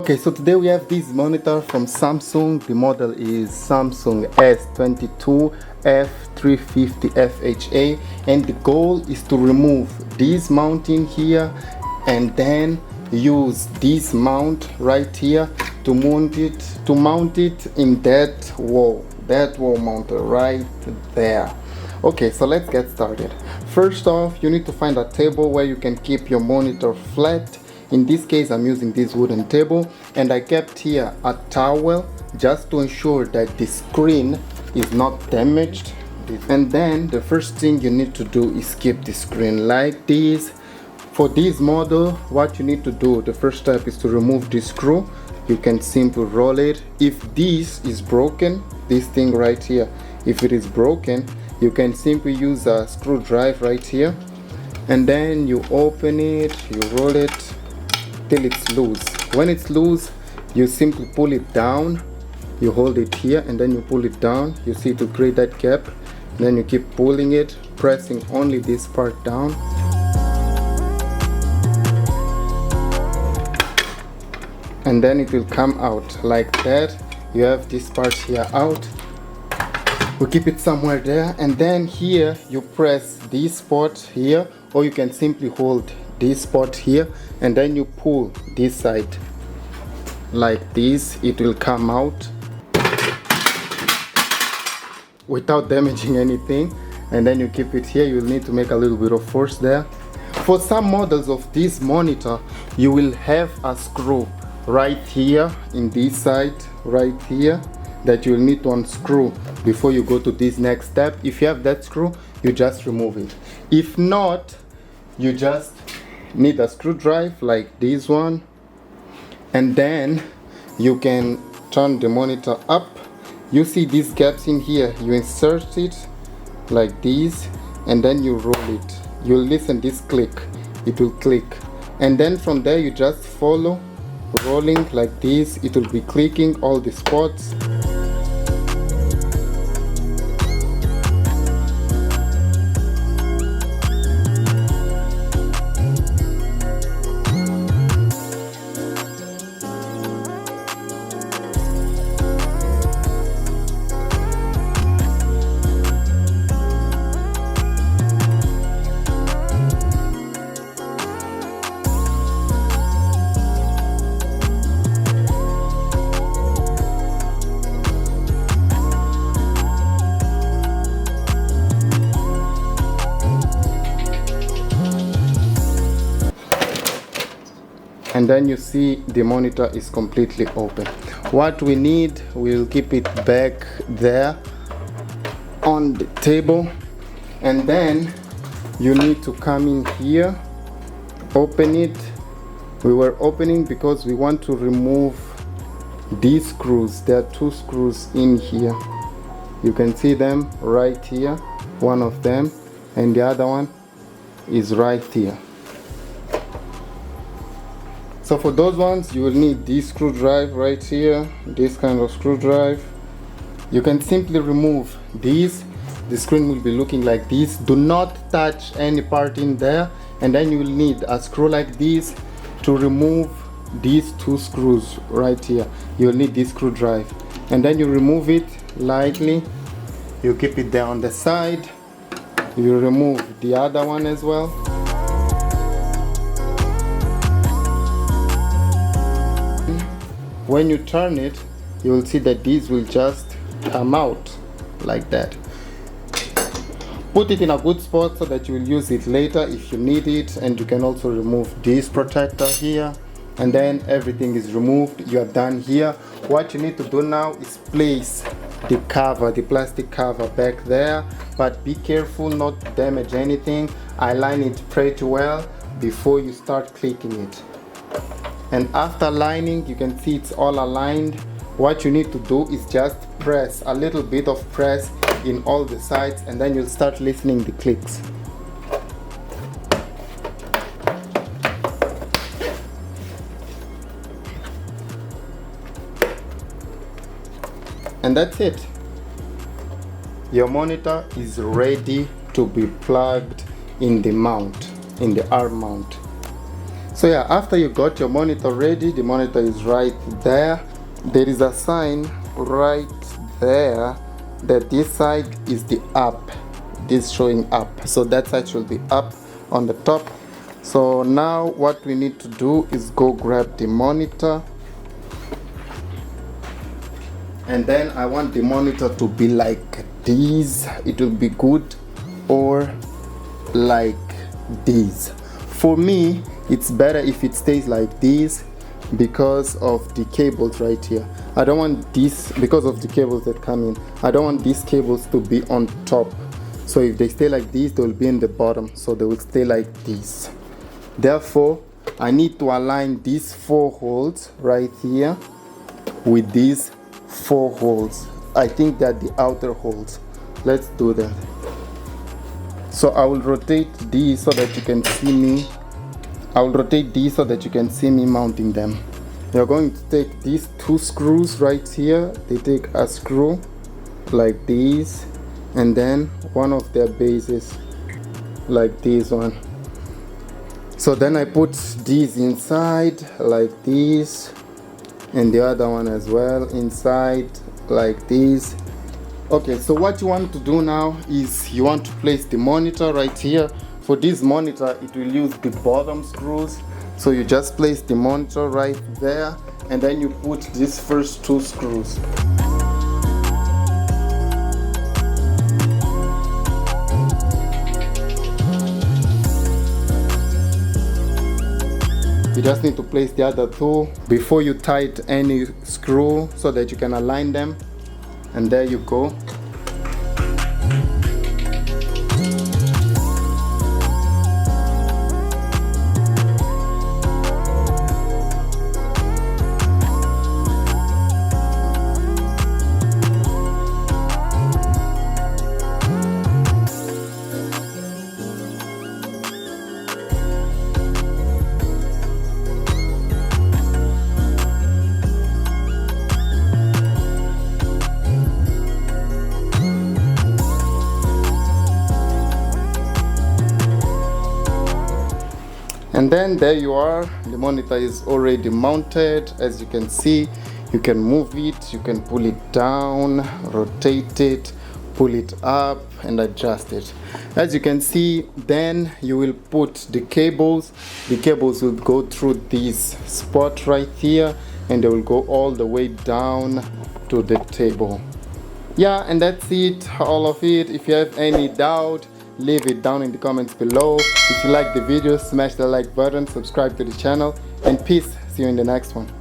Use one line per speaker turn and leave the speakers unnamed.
Okay, so today we have this monitor from Samsung. The model is Samsung S22F350FHA, and the goal is to remove this mounting here and then use this mount right here to mount it in that wall mounter right there. Okay, so let's get started. First off, you need to find a table where you can keep your monitor flat. In this case, I'm using this wooden table, and I kept here a towel just to ensure that the screen is not damaged. And then the first thing you need to do is keep the screen like this. For this model, what you need to do, the first step is to remove the screw. You can simply roll it. If this is broken, this thing right here, if it is broken, you can simply use a screwdriver right here, and then you open it, you roll it till it's loose. When it's loose, you simply pull it down, you hold it here, and then you pull it down. You see, to create that gap, and then you keep pulling it, pressing only this part down. And then it will come out like that. You have this part here out. We keep it somewhere there, and then here you press this spot here, or you can simply hold this spot here, and then you pull this side like this. It will come out without damaging anything, and then you keep it here. You'll need to make a little bit of force there. For some models of this monitor, you will have a screw right here in this side right here that you'll need to unscrew before you go to this next step. If you have that screw, you just remove it. If not, you just need a screwdriver like this one, and then you can turn the monitor up. You see these gaps in here, you insert it like this, and then you roll it. You'll listen this click, it will click, and then from there you just follow, rolling like this. It will be clicking all the spots. And then you see the monitor is completely open. What we need, we'll keep it back there on the table, and then you need to come in here, open it. We were opening because we want to remove these screws. There are two screws in here. You can see them right here, one of them, and the other one is right here. So for those ones, you will need this screwdriver right here, this kind of screwdriver. You can simply remove these. The screen will be looking like this. Do not touch any part in there. And then you will need a screw like this to remove these two screws right here. You will need this screwdriver. And then you remove it lightly. You keep it there on the side. You remove the other one as well. When you turn it, you will see that these will just come out like that. Put it in a good spot so that you will use it later if you need it, and you can also remove this protector here, and then everything is removed. You are done here. What you need to do now is place the cover, the plastic cover back there, but be careful not to damage anything. Align it pretty well before you start clicking it. And after aligning, you can see it's all aligned. What you need to do is just press a little bit of press in all the sides, and then you'll start listening the clicks. And that's it. Your monitor is ready to be plugged in the mount, in the arm mount. So yeah, after you got your monitor ready, the monitor is right there. There is a sign right there that this side is the up, this showing up, so that side should be up on the top. So now what we need to do is go grab the monitor, and then I want the monitor to be like this. It will be good, or like this. For me, it's better if it stays like this because of the cables right here. I don't want this, because of the cables that come in, I don't want these cables to be on top. So if they stay like this, they will be in the bottom, so they will stay like this. Therefore, I need to align these 4 holes right here with these 4 holes. I think they're the outer holes. Let's do that. So I will rotate these so that you can see me. I will rotate these so that you can see me mounting them. You're going to take these 2 screws right here. They take a screw like this, and then one of their bases like this one. So then I put these inside like this, and the other one as well inside like this. Okay, so what you want to do now is you want to place the monitor right here. For this monitor, it will use the bottom screws, so you just place the monitor right there, and then you put these first 2 screws. You just need to place the other 2 before you tighten any screw so that you can align them, and there you go. And then there you are, the monitor is already mounted. As you can see, you can move it, you can pull it down, rotate it, pull it up and adjust it. As you can see, then you will put the cables. The cables will go through this spot right here, and they will go all the way down to the table. Yeah, and that's it, all of it. If you have any doubt, leave it down in the comments below. If you like the video, smash the like button, subscribe to the channel, and peace. See you in the next one.